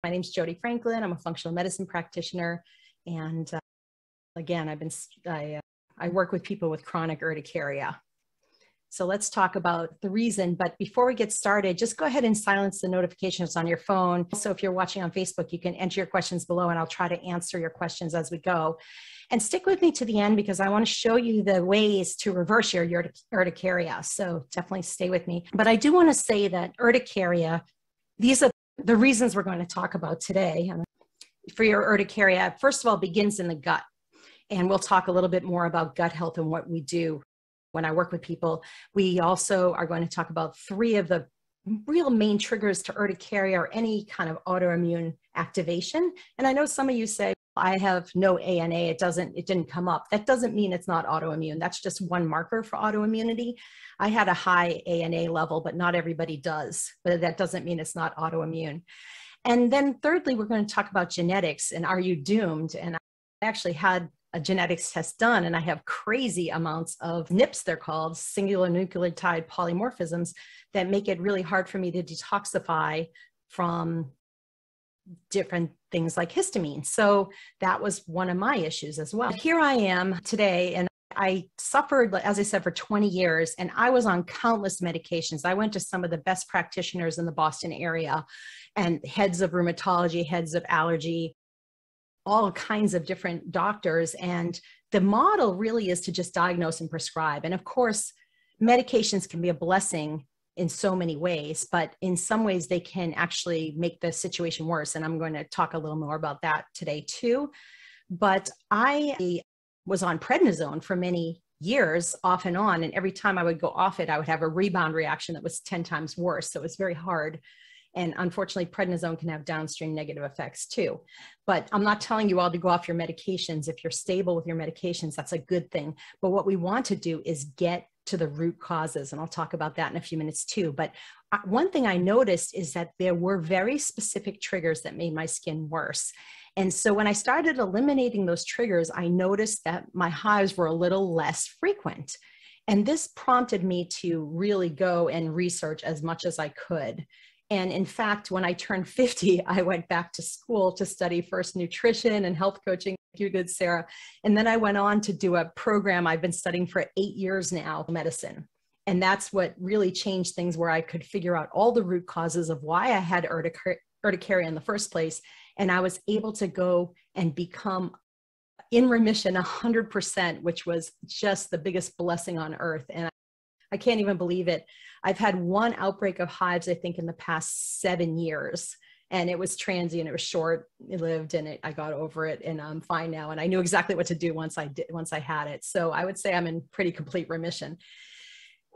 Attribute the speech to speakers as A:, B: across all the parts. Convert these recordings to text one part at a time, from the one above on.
A: My name's Jodi Franklin. I'm a functional medicine practitioner. And again, I work with people with chronic urticaria. So let's talk about the reason. But before we get started, just go ahead and silence the notifications on your phone. So if you're watching on Facebook, you can enter your questions below and I'll try to answer your questions as we go. And stick with me to the end because I want to show you the ways to reverse your urticaria. So definitely stay with me. But I do want to say that urticaria, these are the reasons we're going to talk about today. For your urticaria, first of all, begins in the gut. And we'll talk a little bit more about gut health and what we do when I work with people. We also are going to talk about 3 of the real main triggers to urticaria or any kind of autoimmune activation. And I know some of you say, I have no ANA, it didn't come up. That doesn't mean it's not autoimmune. That's just one marker for autoimmunity. I had a high ANA level, but not everybody does. But that doesn't mean it's not autoimmune. And then thirdly, we're going to talk about genetics and are you doomed? And I actually had a genetics test done and I have crazy amounts of NIPs, they're called, singular nucleotide polymorphisms, that make it really hard for me to detoxify from different things like histamine. So that was one of my issues as well. Here I am today, and I suffered, as I said, for 20 years, and I was on countless medications. I went to some of the best practitioners in the Boston area and heads of rheumatology, heads of allergy, all kinds of different doctors. And the model really is to just diagnose and prescribe. And of course, medications can be a blessing in so many ways, but in some ways they can actually make the situation worse. And I'm going to talk a little more about that today too. But I was on prednisone for many years off and on. And every time I would go off it, I would have a rebound reaction that was 10 times worse. So it was very hard. And unfortunately, prednisone can have downstream negative effects too. But I'm not telling you all to go off your medications. If you're stable with your medications, that's a good thing. But what we want to do is get to the root causes. And I'll talk about that in a few minutes too. But one thing I noticed is that there were very specific triggers that made my skin worse. And so when I started eliminating those triggers, I noticed that my hives were a little less frequent. And this prompted me to really go and research as much as I could. And in fact, when I turned 50, I went back to school to study first nutrition and health coaching. Thank you, good Sarah. And then I went on to do a program I've been studying for 8 years now, medicine. And that's what really changed things, where I could figure out all the root causes of why I had urticaria in the first place. And I was able to go and become in remission 100%, which was just the biggest blessing on earth. And I can't even believe it. I've had one outbreak of hives, I think, in the past 7 years. And it was transient, it was short-lived, and I got over it, and I'm fine now. And I knew exactly what to do once I had it. So I would say I'm in pretty complete remission.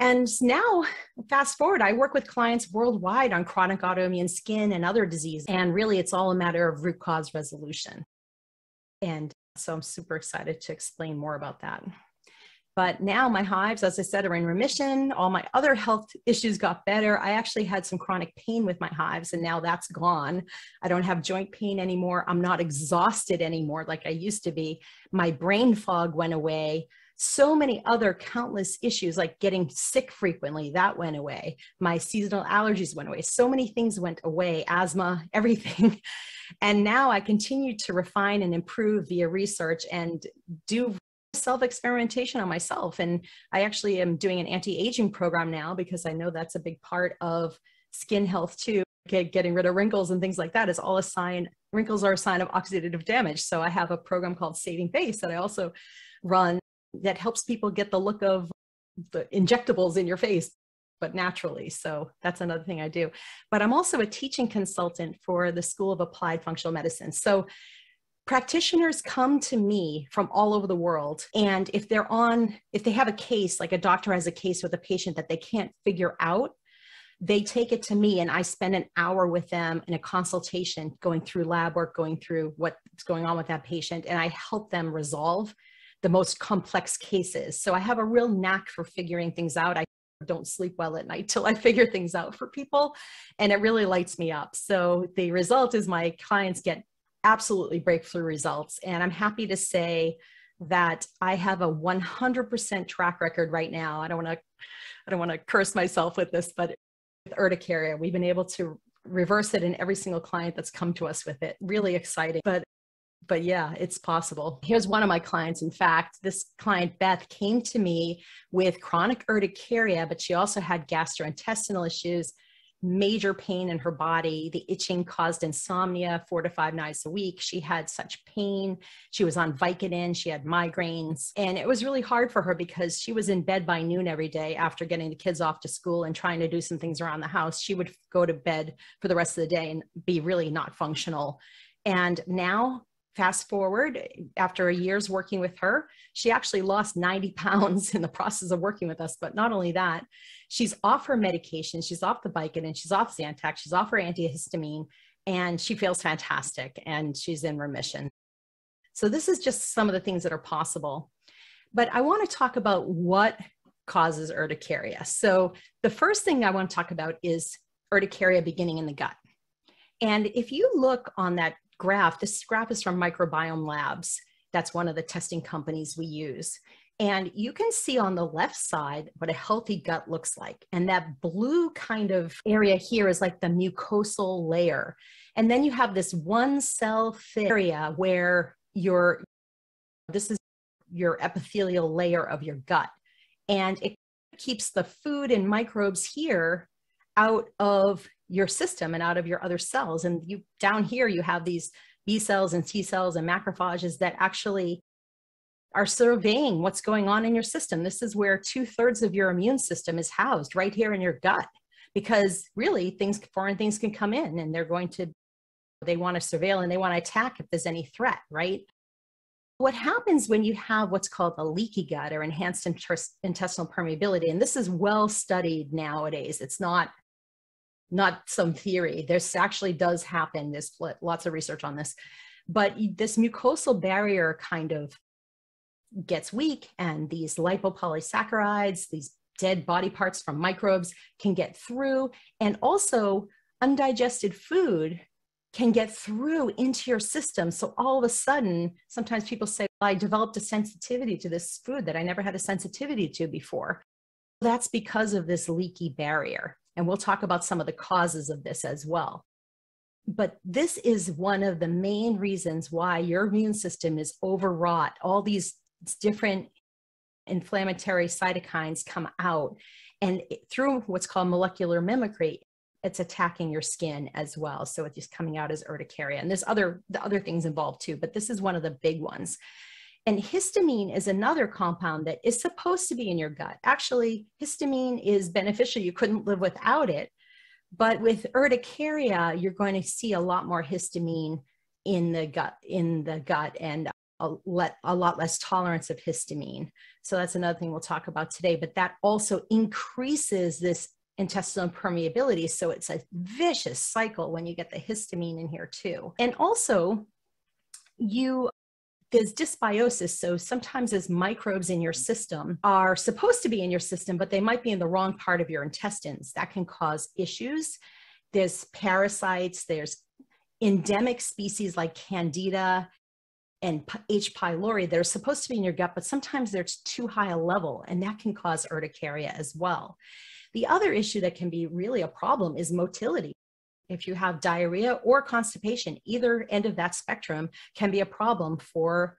A: And now, fast forward, I work with clients worldwide on chronic autoimmune skin and other diseases. And really, it's all a matter of root cause resolution. And so I'm super excited to explain more about that. But now my hives, as I said, are in remission. All my other health issues got better. I actually had some chronic pain with my hives, and now that's gone. I don't have joint pain anymore. I'm not exhausted anymore like I used to be. My brain fog went away. So many other countless issues, like getting sick frequently, that went away. My seasonal allergies went away. So many things went away, asthma, everything. And now I continue to refine and improve via research and do self-experimentation on myself. And I actually am doing an anti-aging program now because I know that's a big part of skin health too. Getting rid of wrinkles and things like that is all a sign. Wrinkles are a sign of oxidative damage. So I have a program called Saving Face that I also run that helps people get the look of the injectables in your face, but naturally. So that's another thing I do. But I'm also a teaching consultant for the School of Applied Functional Medicine. So practitioners come to me from all over the world. And if they have a case, like a doctor has a case with a patient that they can't figure out, they take it to me and I spend an hour with them in a consultation, going through lab work, going through what's going on with that patient. And I help them resolve the most complex cases. So I have a real knack for figuring things out. I don't sleep well at night till I figure things out for people. And it really lights me up. So the result is my clients get absolutely breakthrough results. And I'm happy to say that I have a 100% track record right now. I don't want to curse myself with this, but with urticaria, we've been able to reverse it in every single client that's come to us with it. Really exciting. But yeah, it's possible. Here's one of my clients. In fact, this client, Beth, came to me with chronic urticaria, but she also had gastrointestinal issues, major pain in her body. The itching caused insomnia 4 to 5 nights a week. She had such pain. She was on Vicodin. She had migraines. And it was really hard for her because she was in bed by noon every day after getting the kids off to school and trying to do some things around the house. She would go to bed for the rest of the day and be really not functional. And now, fast forward, after a year's working with her, she actually lost 90 pounds in the process of working with us. But not only that, she's off her medication, she's off the Vicodin, she's off Zantac, she's off her antihistamine, and she feels fantastic and she's in remission. So this is just some of the things that are possible. But I want to talk about what causes urticaria. So the first thing I want to talk about is urticaria beginning in the gut. And if you look on that graph, this graph is from Microbiome Labs. That's one of the testing companies we use. And you can see on the left side what a healthy gut looks like. And that blue kind of area here is like the mucosal layer. And then you have this one cell area where this is your epithelial layer of your gut. And it keeps the food and microbes here out of your system and out of your other cells. And you down here, you have these B cells and T cells and macrophages that actually are surveying what's going on in your system. This is where 2/3 of your immune system is housed, right here in your gut, because really foreign things can come in and they want to surveil and they want to attack if there's any threat, right? What happens when you have what's called a leaky gut or enhanced intestinal permeability, and this is well studied nowadays. It's not some theory. This actually does happen. There's lots of research on this. But this mucosal barrier kind of gets weak, and these lipopolysaccharides, these dead body parts from microbes, can get through. And also undigested food can get through into your system. So all of a sudden, sometimes people say, well, I developed a sensitivity to this food that I never had a sensitivity to before. That's because of this leaky barrier. And we'll talk about some of the causes of this as well. But this is one of the main reasons why your immune system is overwrought. All these different inflammatory cytokines come out, and through what's called molecular mimicry, it's attacking your skin as well. So it's just coming out as urticaria. And there's the other things involved too, but this is one of the big ones. And histamine is another compound that is supposed to be in your gut. Actually, histamine is beneficial. You couldn't live without it. But with urticaria, you're going to see a lot more histamine in the gut, and a lot less tolerance of histamine. So that's another thing we'll talk about today. But that also increases this intestinal permeability. So it's a vicious cycle when you get the histamine in here too. And also, there's dysbiosis. So sometimes as microbes in your system are supposed to be in your system, but they might be in the wrong part of your intestines. That can cause issues. There's parasites, there's endemic species like Candida and H. pylori that are supposed to be in your gut, but sometimes they're too high a level, and that can cause urticaria as well. The other issue that can be really a problem is motility. If you have diarrhea or constipation, either end of that spectrum can be a problem for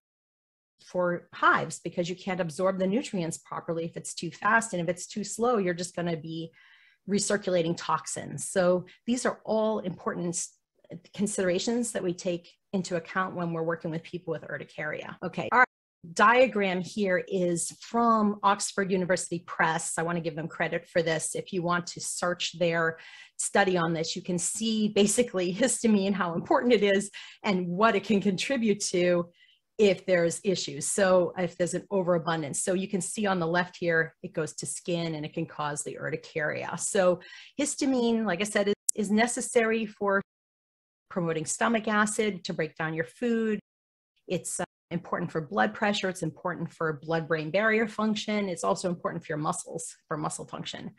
A: hives, because you can't absorb the nutrients properly if it's too fast, and if it's too slow, you're just going to be recirculating toxins. So these are all important considerations that we take into account when we're working with people with urticaria. Okay, our diagram here is from Oxford University Press. I want to give them credit for this. If you want to search their study on this, you can see basically histamine, how important it is, and what it can contribute to if there's issues. So if there's an overabundance. So you can see on the left here, it goes to skin and it can cause the urticaria. So histamine, like I said, is necessary for promoting stomach acid to break down your food. It's important for blood pressure. It's important for blood-brain barrier function. It's also important for your muscles, for muscle function.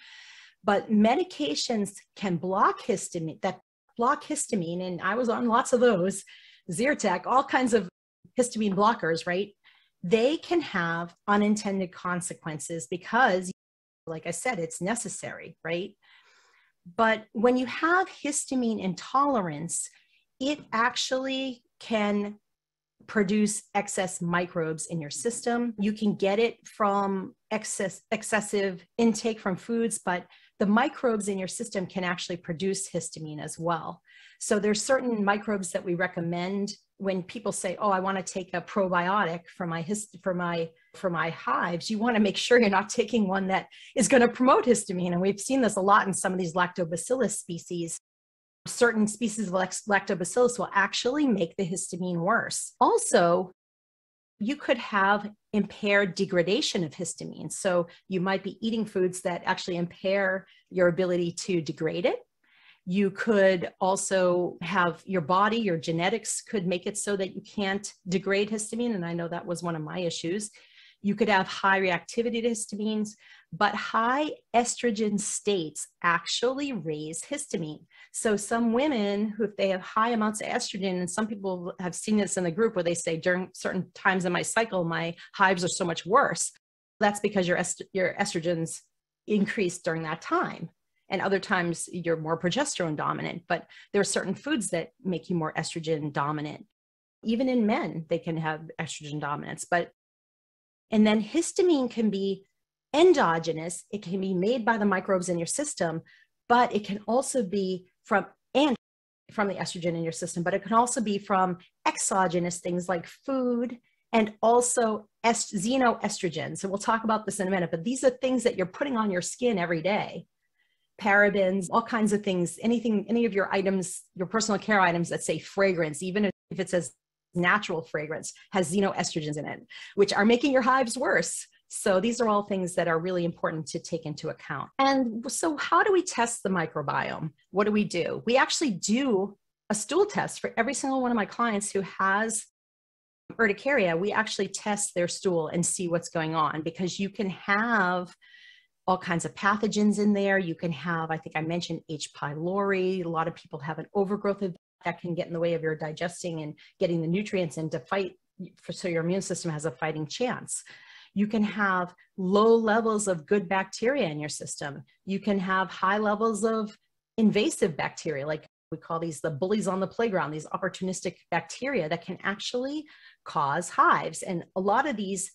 A: But medications can block histamine, and I was on lots of those, Zyrtec, all kinds of histamine blockers, right? They can have unintended consequences because, like I said, it's necessary, right? But when you have histamine intolerance, it actually can produce excess microbes in your system. You can get it from excessive intake from foods, but the microbes in your system can actually produce histamine as well. So there's certain microbes that we recommend when people say, oh, I want to take a probiotic for my hives. You want to make sure you're not taking one that is going to promote histamine. And we've seen this a lot in some of these lactobacillus species. Certain species of lactobacillus will actually make the histamine worse. Also, you could have impaired degradation of histamine. So you might be eating foods that actually impair your ability to degrade it. You could also have your body, your genetics could make it so that you can't degrade histamine. And I know that was one of my issues. You could have high reactivity to histamines, but high estrogen states actually raise histamine. So some women who, if they have high amounts of estrogen, and some people have seen this in the group where they say during certain times in my cycle, my hives are so much worse. That's because your estrogens increase during that time. And other times you're more progesterone dominant, but there are certain foods that make you more estrogen dominant. Even in men, they can have estrogen dominance. And then histamine can be endogenous. It can be made by the microbes in your system, but it can also be from the estrogen in your system, but it can also be from exogenous things like food and also xenoestrogens. So we'll talk about this in a minute, but these are things that you're putting on your skin every day. Parabens, all kinds of things, any of your items, your personal care items that say fragrance, even if it says natural fragrance, has xenoestrogens in it, which are making your hives worse. So these are all things that are really important to take into account. And so how do we test the microbiome? What do? We actually do a stool test for every single one of my clients who has urticaria. We actually test their stool and see what's going on, because you can have all kinds of pathogens in there. You can have, I think I mentioned H. pylori. A lot of people have an overgrowth of that can get in the way of your digesting and getting the nutrients in to fight, so your immune system has a fighting chance. You can have low levels of good bacteria in your system. You can have high levels of invasive bacteria, like we call these the bullies on the playground, these opportunistic bacteria that can actually cause hives. And a lot of these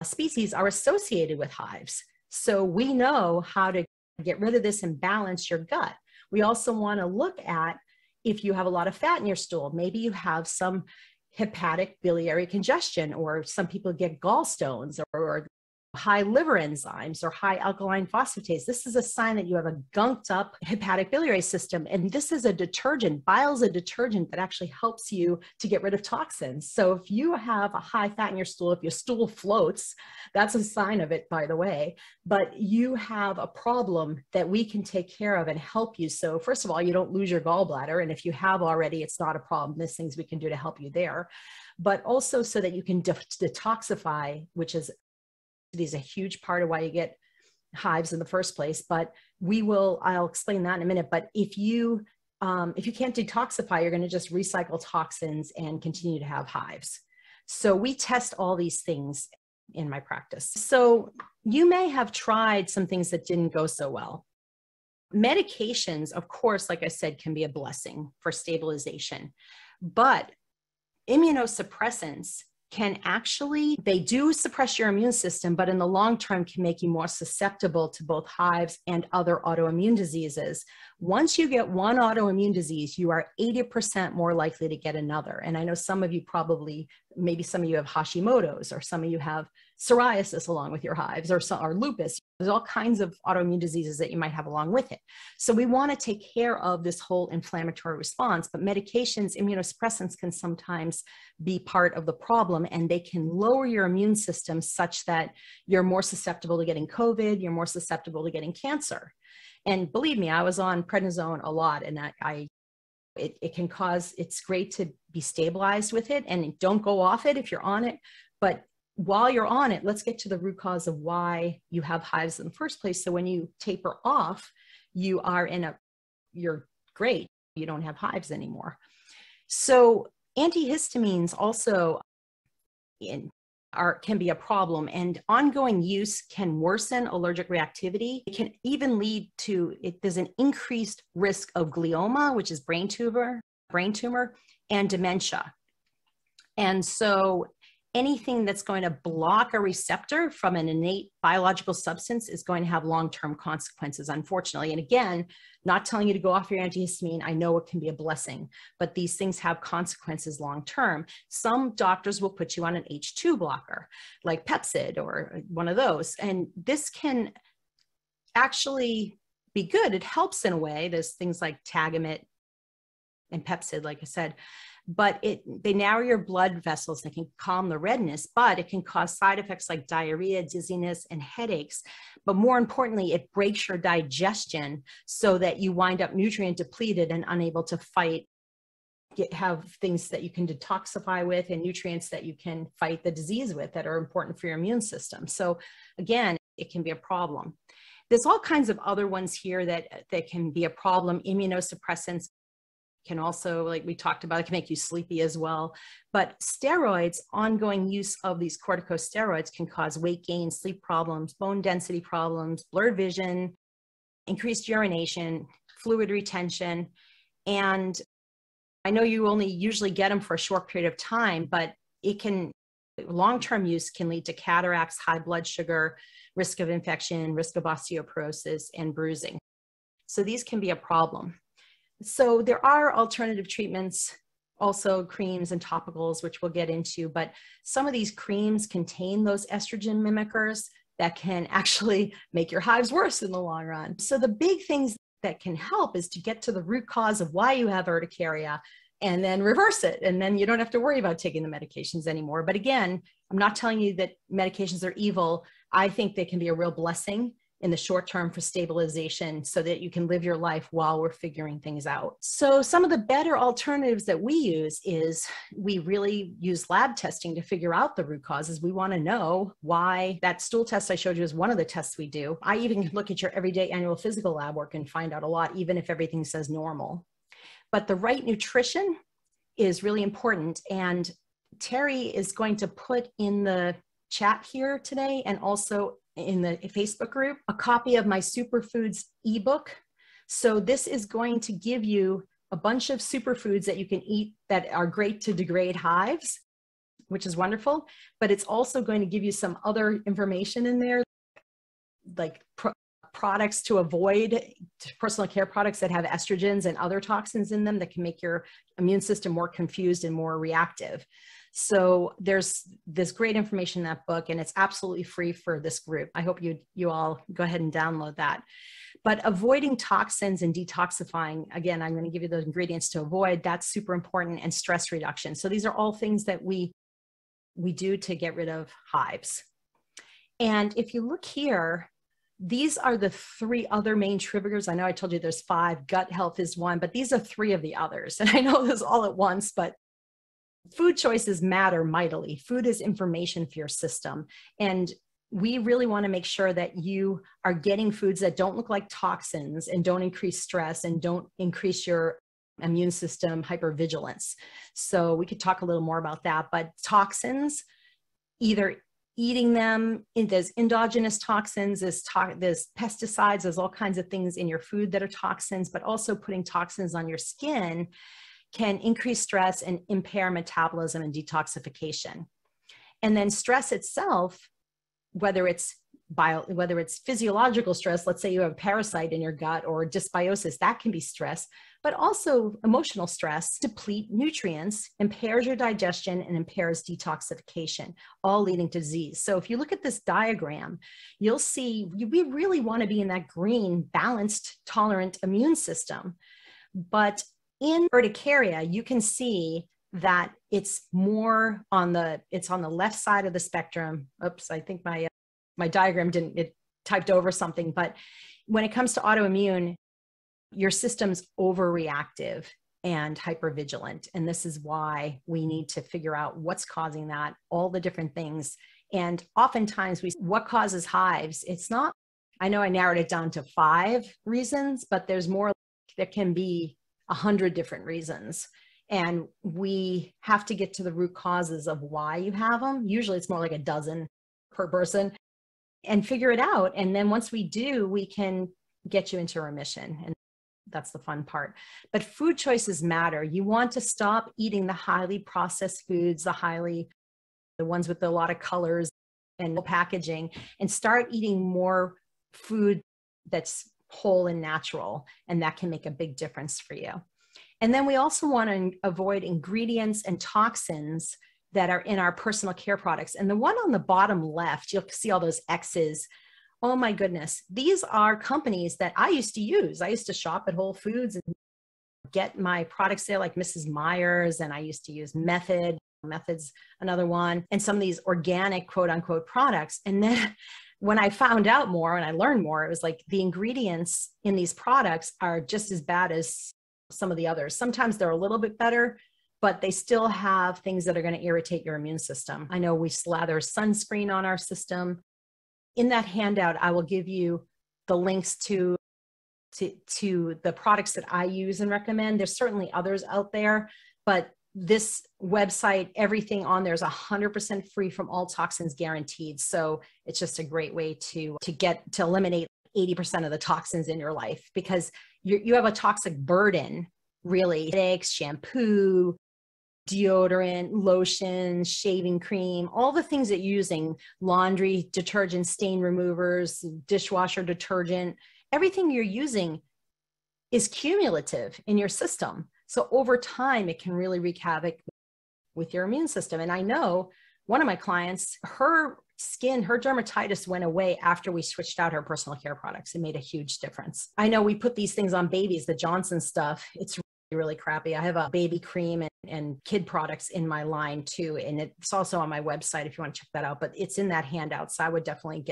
A: species are associated with hives. So we know how to get rid of this and balance your gut. We also want to look at if you have a lot of fat in your stool. Maybe you have some hepatic biliary congestion, or some people get gallstones, or high liver enzymes, or high alkaline phosphatase. This is a sign that you have a gunked up hepatic biliary system. And this is a detergent. Bile is a detergent that actually helps you to get rid of toxins. So if you have a high fat in your stool, if your stool floats, that's a sign of it, by the way, but you have a problem that we can take care of and help you. So first of all, you don't lose your gallbladder. And if you have already, it's not a problem. There's things we can do to help you there, but also so that you can detoxify, which is a huge part of why you get hives in the first place. But I'll explain that in a minute. But if you can't detoxify, you're going to just recycle toxins and continue to have hives. So we test all these things in my practice. So you may have tried some things that didn't go so well. Medications, of course, like I said, can be a blessing for stabilization, but immunosuppressants they do suppress your immune system, but in the long term can make you more susceptible to both hives and other autoimmune diseases. Once you get one autoimmune disease, you are 80% more likely to get another. And I know some of you maybe some of you have Hashimoto's, or some of you have psoriasis along with your hives, or lupus. There's all kinds of autoimmune diseases that you might have along with it. So we want to take care of this whole inflammatory response, but medications, immunosuppressants can sometimes be part of the problem, and they can lower your immune system such that you're more susceptible to getting COVID, you're more susceptible to getting cancer. And believe me, I was on prednisone a lot, and it's great to be stabilized with it, and don't go off it if you're on it. But while you're on it, let's get to the root cause of why you have hives in the first place. So when you taper off, you're great. You don't have hives anymore. So antihistamines also, can be a problem, and ongoing use can worsen allergic reactivity. It can even lead to, there's an increased risk of glioma, which is brain tumor, and dementia. And so anything that's going to block a receptor from an innate biological substance is going to have long-term consequences, unfortunately. And again, not telling you to go off your antihistamine. I know it can be a blessing, but these things have consequences long-term. Some doctors will put you on an H2 blocker, like Pepcid or one of those. And this can actually be good. It helps in a way. There's things like Tagamet and Pepcid, like I said, but they narrow your blood vessels. They can calm the redness, but it can cause side effects like diarrhea, dizziness, and headaches. But more importantly, it breaks your digestion so that you wind up nutrient depleted and unable to have things that you can detoxify with and nutrients that you can fight the disease with that are important for your immune system. So again, it can be a problem. There's all kinds of other ones here that can be a problem. Immunosuppressants can also, like we talked about, it can make you sleepy as well. But steroids, ongoing use of these corticosteroids can cause weight gain, sleep problems, bone density problems, blurred vision, increased urination, fluid retention. And I know you only usually get them for a short period of time, but long-term use can lead to cataracts, high blood sugar, risk of infection, risk of osteoporosis, and bruising. So these can be a problem. So there are alternative treatments, also creams and topicals, which we'll get into, but some of these creams contain those estrogen mimickers that can actually make your hives worse in the long run. So the big things that can help is to get to the root cause of why you have urticaria and then reverse it. And then you don't have to worry about taking the medications anymore. But again, I'm not telling you that medications are evil. I think they can be a real blessing in the short term for stabilization so that you can live your life while we're figuring things out. So some of the better alternatives that we use is we really use lab testing to figure out the root causes. We want to know why. That stool test I showed you is one of the tests we do. I even look at your everyday annual physical lab work and find out a lot, even if everything says normal. But the right nutrition is really important. And Terry is going to put in the chat here today and also in the Facebook group a copy of my superfoods ebook. So this is going to give you a bunch of superfoods that you can eat that are great to degrade hives, which is wonderful, but it's also going to give you some other information in there, like products to avoid, personal care products that have estrogens and other toxins in them that can make your immune system more confused and more reactive. So there's this great information in that book, and it's absolutely free for this group. I hope you all go ahead and download that. But avoiding toxins and detoxifying, again, I'm going to give you those ingredients to avoid. That's super important, and stress reduction. So these are all things that we do to get rid of hives. And if you look here, these are the 3 other main triggers. I know I told you there's 5, gut health is one, but these are 3 of the others. And I know this all at once, but food choices matter mightily. Food is information for your system. And we really want to make sure that you are getting foods that don't look like toxins and don't increase stress and don't increase your immune system hypervigilance. So we could talk a little more about that, but toxins, either eating them, there's endogenous toxins, there's pesticides, there's all kinds of things in your food that are toxins, but also putting toxins on your skin can increase stress and impair metabolism and detoxification. And then stress itself, whether it's physiological stress, let's say you have a parasite in your gut, or dysbiosis, that can be stress, but also emotional stress, deplete nutrients, impairs your digestion, and impairs detoxification, all leading to disease. So if you look at this diagram, you'll see we really want to be in that green, balanced, tolerant immune system. But in urticaria, you can see that it's more on the left side of the spectrum. Oops, I think my diagram it typed over something, but when it comes to autoimmune, your system's overreactive and hypervigilant. And this is why we need to figure out what's causing that, all the different things. And oftentimes what causes hives? It's not, I know I narrowed it down to 5 reasons, but there's more. There can be 100 different reasons. And we have to get to the root causes of why you have them. Usually it's more like a dozen per person, and figure it out. And then once we do, we can get you into remission. And that's the fun part. But food choices matter. You want to stop eating the highly processed foods, the ones with a lot of colors and packaging, and start eating more food that's whole and natural. And that can make a big difference for you. And then we also want to avoid ingredients and toxins that are in our personal care products. And the one on the bottom left, you'll see all those X's. Oh my goodness. These are companies that I used to use. I used to shop at Whole Foods and get my products there, like Mrs. Meyer's, and I used to use Method's another one, and some of these organic quote unquote products. And then when I found out more and I learned more, it was like the ingredients in these products are just as bad as some of the others. Sometimes they're a little bit better, but they still have things that are going to irritate your immune system. I know we slather sunscreen on our system. In that handout, I will give you the links to the products that I use and recommend. There's certainly others out there, but this website, everything on there is 100% free from all toxins guaranteed. So it's just a great way to eliminate 80% of the toxins in your life, because you have a toxic burden, really. Headaches, shampoo, deodorant, lotion, shaving cream, all the things that you're using, laundry, detergent, stain removers, dishwasher detergent, everything you're using is cumulative in your system. So over time, it can really wreak havoc with your immune system. And I know one of my clients, her dermatitis went away after we switched out her personal care products. It made a huge difference. I know we put these things on babies, the Johnson stuff. It's really crappy. I have a baby cream and kid products in my line too. And it's also on my website if you want to check that out, but it's in that handout. So I would definitely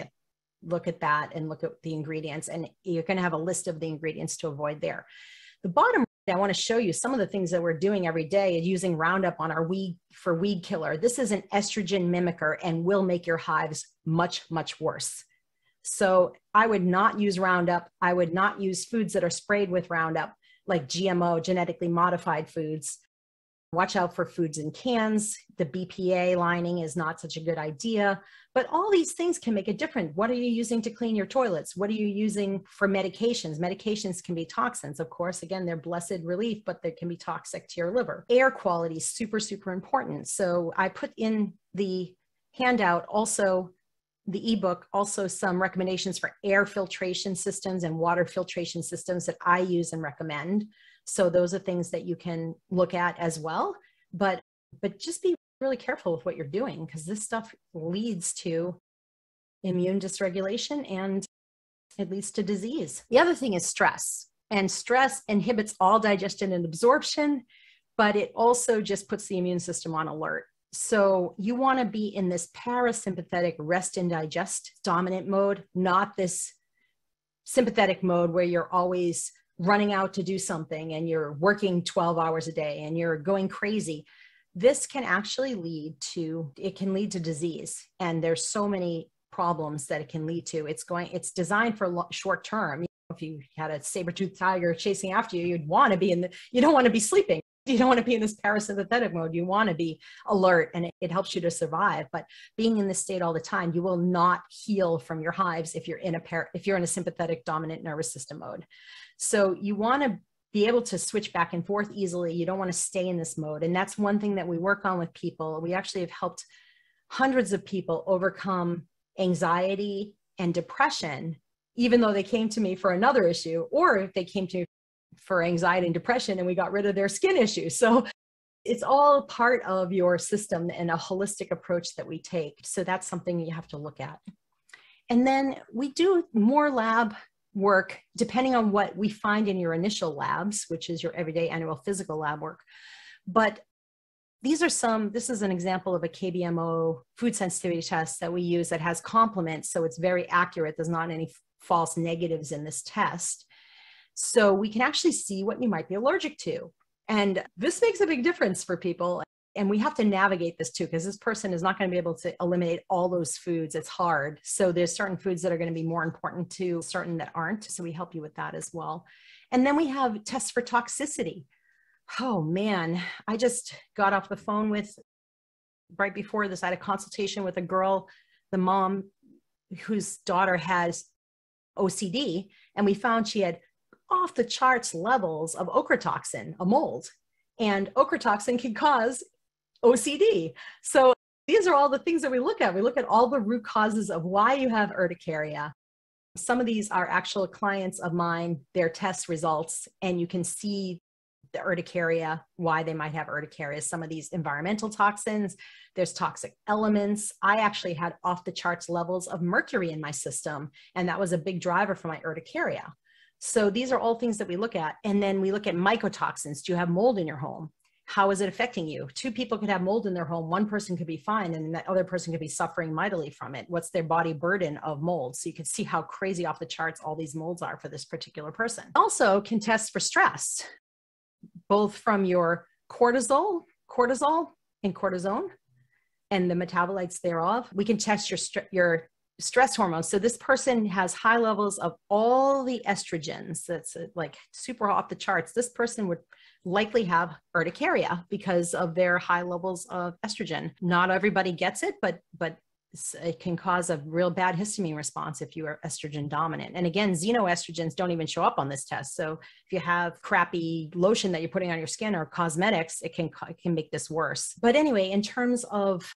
A: look at that and look at the ingredients, and you're going to have a list of the ingredients to avoid there. The bottom, I want to show you some of the things that we're doing every day using Roundup on our weed killer. This is an estrogen mimicker and will make your hives much, much worse. So I would not use Roundup. I would not use foods that are sprayed with Roundup, like GMO, genetically modified foods. Watch out for foods in cans. The BPA lining is not such a good idea, but all these things can make a difference. What are you using to clean your toilets? What are you using for medications? Medications can be toxins, of course. Again, they're blessed relief, but they can be toxic to your liver. Air quality is super, super important. So I put in the handout also, the ebook, also some recommendations for air filtration systems and water filtration systems that I use and recommend. So those are things that you can look at as well, but just be really careful with what you're doing, because this stuff leads to immune dysregulation and it leads to disease. The other thing is stress, and stress inhibits all digestion and absorption, but it also just puts the immune system on alert. So you want to be in this parasympathetic rest and digest dominant mode, not this sympathetic mode where you're always running out to do something and you're working 12 hours a day and you're going crazy. This can actually lead to disease. And there's so many problems that it can lead to. It's designed for short term. If you had a saber-toothed tiger chasing after you, you don't want to be sleeping. You don't want to be in this parasympathetic mode. You want to be alert, and it helps you to survive. But being in this state all the time, you will not heal from your hives if you're in a sympathetic dominant nervous system mode. So you want to be able to switch back and forth easily. You don't want to stay in this mode. And that's one thing that we work on with people. We actually have helped hundreds of people overcome anxiety and depression, even though they came to me for another issue, or if they came to me for anxiety and depression and we got rid of their skin issues. So it's all part of your system and a holistic approach that we take. So that's something you have to look at. And then we do more lab work depending on what we find in your initial labs, which is your everyday annual physical lab work. But this is an example of a KBMO food sensitivity test that we use that has complements. So it's very accurate. There's not any false negatives in this test. So we can actually see what you might be allergic to. And this makes a big difference for people. And we have to navigate this too, because this person is not going to be able to eliminate all those foods. It's hard. So there's certain foods that are going to be more important to certain that aren't. So we help you with that as well. And then we have tests for toxicity. Oh man, I just got off the phone with, right before this, I had a consultation with a girl, the mom whose daughter has OCD, and we found she had off the charts levels of ochratoxin, a mold, and ochratoxin can cause OCD. So these are all the things that we look at. We look at all the root causes of why you have urticaria. Some of these are actual clients of mine, their test results, and you can see the urticaria, why they might have urticaria. Some of these environmental toxins, there's toxic elements. I actually had off the charts levels of mercury in my system, and that was a big driver for my urticaria. So these are all things that we look at. And then we look at mycotoxins. Do you have mold in your home? How is it affecting you? Two people could have mold in their home. One person could be fine, and that other person could be suffering mightily from it. What's their body burden of mold? So you can see how crazy off the charts all these molds are for this particular person. Also can test for stress, both from your cortisol and cortisone and the metabolites thereof. We can test your stress hormones. So this person has high levels of all the estrogens. That's like super off the charts. This person would likely have urticaria because of their high levels of estrogen. Not everybody gets it, but it can cause a real bad histamine response if you are estrogen dominant. And again, xenoestrogens don't even show up on this test. So if you have crappy lotion that you're putting on your skin or cosmetics, it can make this worse. But anyway, in terms of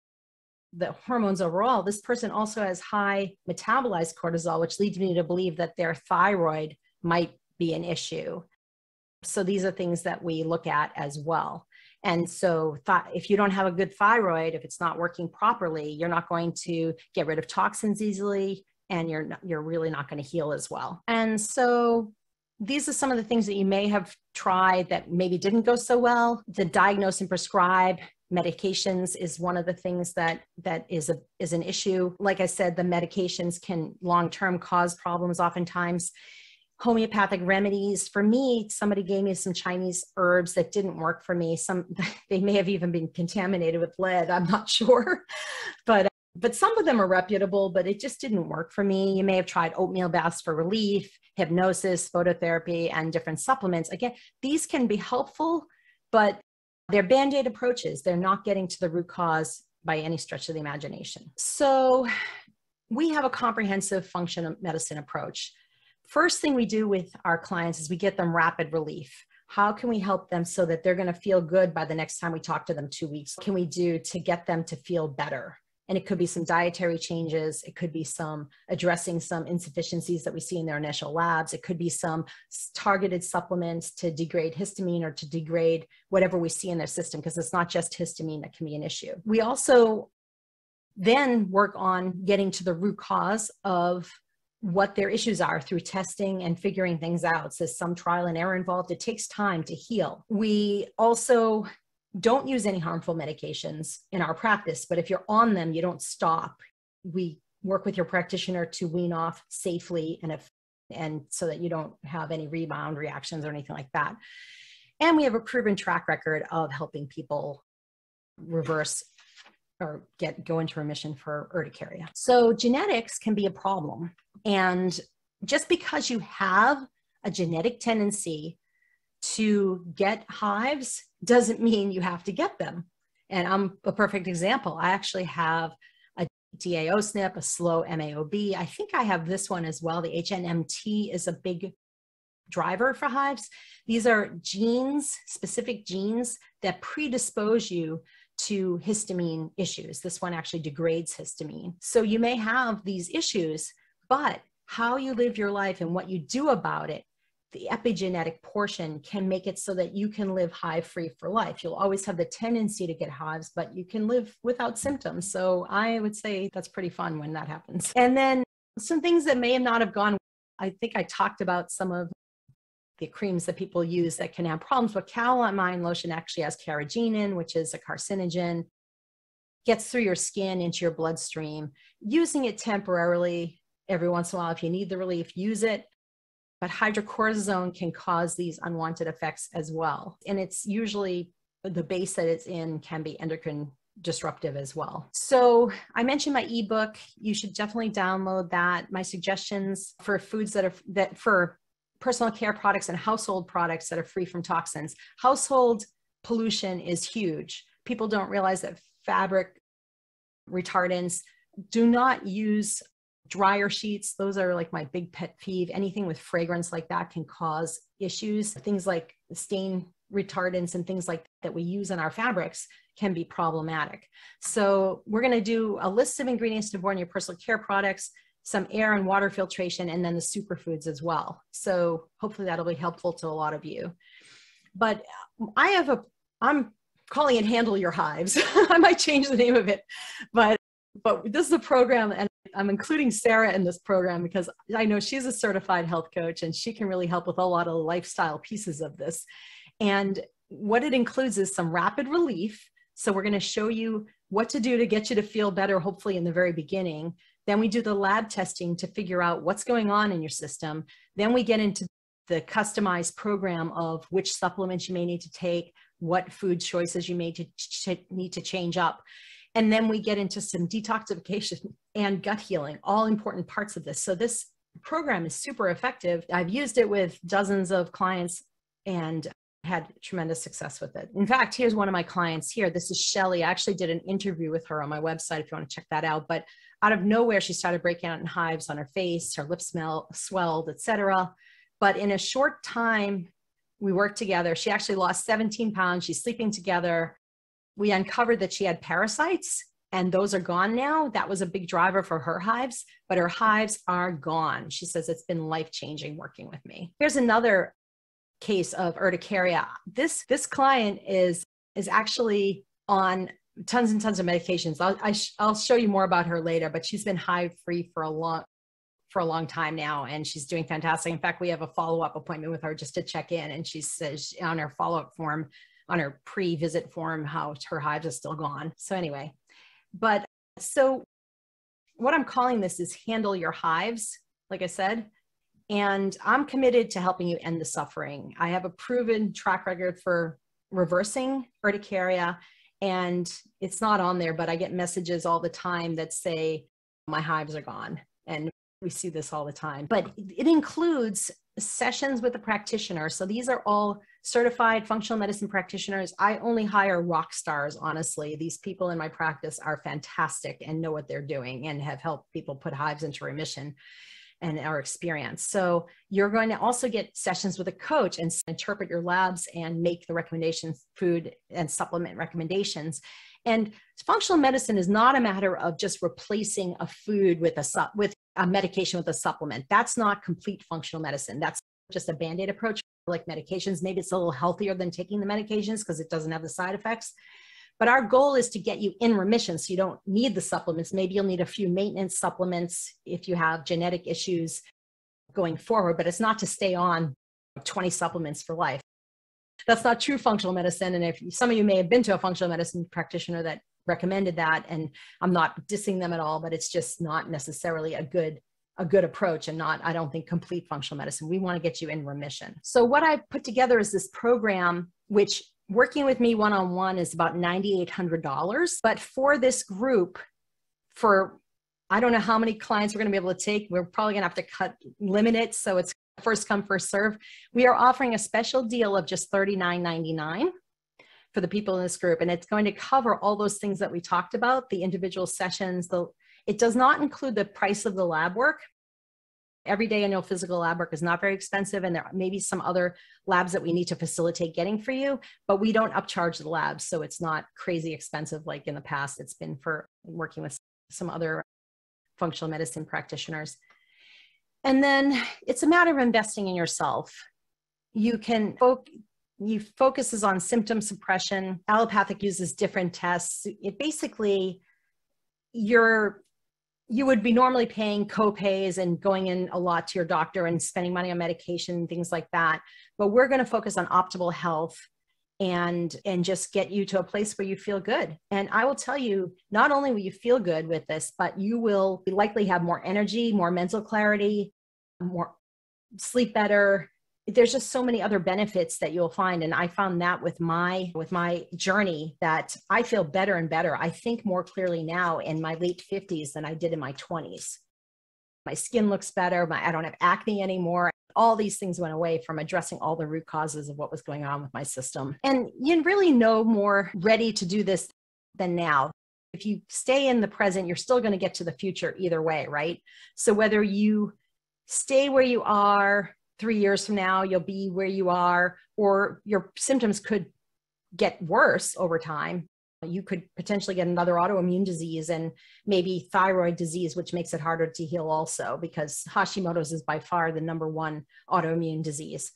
A: the hormones overall, this person also has high metabolized cortisol, which leads me to believe that their thyroid might be an issue. So these are things that we look at as well. And so if you don't have a good thyroid, if it's not working properly, you're not going to get rid of toxins easily, and you're really not going to heal as well. And so these are some of the things that you may have tried that maybe didn't go so well. The diagnose and prescribe medications is one of the things that is an issue. Like I said, the medications can long-term cause problems oftentimes. Homeopathic remedies. For me, somebody gave me some Chinese herbs that didn't work for me. They may have even been contaminated with lead. I'm not sure, but some of them are reputable, but it just didn't work for me. You may have tried oatmeal baths for relief, hypnosis, phototherapy, and different supplements. Again, these can be helpful, but they're Band-Aid approaches. They're not getting to the root cause by any stretch of the imagination. So we have a comprehensive functional medicine approach. First thing we do with our clients is we get them rapid relief. How can we help them so that they're going to feel good by the next time we talk to them 2 weeks? What can we do to get them to feel better? And it could be some dietary changes. It could be some addressing some insufficiencies that we see in their initial labs. It could be some targeted supplements to degrade histamine or to degrade whatever we see in their system, because it's not just histamine that can be an issue. We also then work on getting to the root cause of what their issues are through testing and figuring things out. So some trial and error involved. It takes time to heal. We also don't use any harmful medications in our practice, but if you're on them, you don't stop. We work with your practitioner to wean off safely and so that you don't have any rebound reactions or anything like that. And we have a proven track record of helping people reverse or go into remission for urticaria. So genetics can be a problem. And just because you have a genetic tendency to get hives doesn't mean you have to get them. And I'm a perfect example. I actually have a DAO SNP, a slow MAOB. I think I have this one as well. The HNMT is a big driver for hives. These are genes, specific genes that predispose you to histamine issues. This one actually degrades histamine. So you may have these issues, but how you live your life and what you do about it, the epigenetic portion can make it so that you can live hive-free for life. You'll always have the tendency to get hives, but you can live without symptoms. So I would say that's pretty fun when that happens. And then some things that may not have gone, I think I talked about some of the creams that people use that can have problems, but calamine lotion actually has carrageenan, which is a carcinogen, gets through your skin into your bloodstream. Using it temporarily, every once in a while, if you need the relief, use it. But hydrocortisone can cause these unwanted effects as well. And it's usually the base that it's in can be endocrine disruptive as well. So I mentioned my ebook. You should definitely download that. My suggestions for foods for personal care products and household products that are free from toxins. Household pollution is huge. People don't realize that fabric retardants. Do not use dryer sheets. Those are like my big pet peeve. Anything with fragrance like that can cause issues. Things like stain retardants and things like that we use in our fabrics can be problematic. So we're going to do a list of ingredients to burn your personal care products, some air and water filtration, and then the superfoods as well. So hopefully that'll be helpful to a lot of you. But I'm calling it Handle Your Hives. I might change the name of it, but this is a program, and I'm including Sarah in this program because I know she's a certified health coach and she can really help with a lot of lifestyle pieces of this. And what it includes is some rapid relief. So we're going to show you what to do to get you to feel better, hopefully in the very beginning. Then we do the lab testing to figure out what's going on in your system. Then we get into the customized program of which supplements you may need to take, what food choices you may need to change up. And then we get into some detoxification and gut healing, all important parts of this. So this program is super effective. I've used it with dozens of clients and had tremendous success with it. In fact, here's one of my clients here. This is Shelly. I actually did an interview with her on my website if you want to check that out. But out of nowhere, she started breaking out in hives on her face, her lips swelled, etc. But in a short time, we worked together. She actually lost 17 pounds. She's sleeping together. We uncovered that she had parasites and those are gone now. That was a big driver for her hives, but her hives are gone. She says it's been life-changing working with me. Here's another case of urticaria. This client is actually on tons and tons of medications. I'll show you more about her later, but she's been hive-free for a long time now, and she's doing fantastic. In fact, we have a follow-up appointment with her just to check in, and she says on her follow-up form, on her pre-visit form, how her hives are still gone. So anyway, so what I'm calling this is Handle Your Hives, like I said, and I'm committed to helping you end the suffering. I have a proven track record for reversing urticaria, and it's not on there, but I get messages all the time that say my hives are gone, and we see this all the time. But it includes sessions with a practitioner. So these are all certified functional medicine practitioners. I only hire rock stars, honestly. These people in my practice are fantastic and know what they're doing and have helped people put hives into remission and our experience. So you're going to also get sessions with a coach and interpret your labs and make the recommendations, food and supplement recommendations. And functional medicine is not a matter of just replacing a food with a medication with a supplement. That's not complete functional medicine. That's just a Band-Aid approach, like medications. Maybe it's a little healthier than taking the medications because it doesn't have the side effects. But our goal is to get you in remission so you don't need the supplements. Maybe you'll need a few maintenance supplements if you have genetic issues going forward, but it's not to stay on 20 supplements for life. That's not true functional medicine. And if some of you may have been to a functional medicine practitioner that recommended that, and I'm not dissing them at all, but it's just not necessarily a good approach and not, I don't think, complete functional medicine. We want to get you in remission. So what I put together is this program, which working with me one-on-one is about $9,800. But for this group, I don't know how many clients we're going to be able to take. We're probably going to have to limit it. So it's first come, first serve. We are offering a special deal of just $39.99 for the people in this group. And it's going to cover all those things that we talked about, the individual sessions. It does not include the price of the lab work. Everyday annual physical lab work is not very expensive, and there may be some other labs that we need to facilitate getting for you, but we don't upcharge the labs, so it's not crazy expensive like in the past it's been for working with some other functional medicine practitioners. And then it's a matter of investing in yourself. You focuses on symptom suppression. Allopathic uses different tests. It basically, you would be normally paying co-pays and going in a lot to your doctor and spending money on medication and things like that. But we're going to focus on optimal health and just get you to a place where you feel good. And I will tell you, not only will you feel good with this, but you will likely have more energy, more mental clarity, more sleep better. There's just so many other benefits that you'll find. And I found that with my journey, that I feel better and better. I think more clearly now in my late 50s than I did in my 20s. My skin looks better. I don't have acne anymore. all these things went away from addressing all the root causes of what was going on with my system. And you really know more ready to do this than now. If you stay in the present, you're still going to get to the future either way, right? So whether you stay where you are 3 years from now, you'll be where you are, or your symptoms could get worse over time. You could potentially get another autoimmune disease and maybe thyroid disease, which makes it harder to heal also, because Hashimoto's is by far the #1 autoimmune disease.